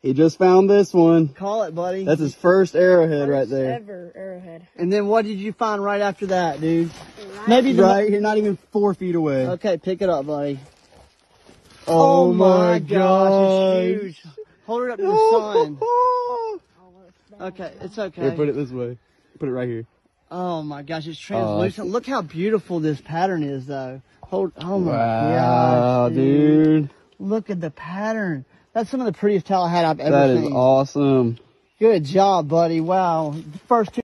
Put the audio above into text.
He just found this one. Call it, buddy. That's his first arrowhead right there. Ever arrowhead. And then what did you find right after that, dude? Right. Maybe the Right here, not even 4 feet away. Okay, pick it up, buddy. Oh my gosh, it's huge. Hold it up to the sun. Oh, well, it's bad. Okay, it's okay. Here, put it this way. Put it right here. Oh my gosh, it's translucent. Look how beautiful this pattern is, though. Oh my Wow, gosh, dude. Look at the pattern. That's some of the prettiest Tallahat I've ever That seen. is awesome. Good job, buddy. Wow. First two.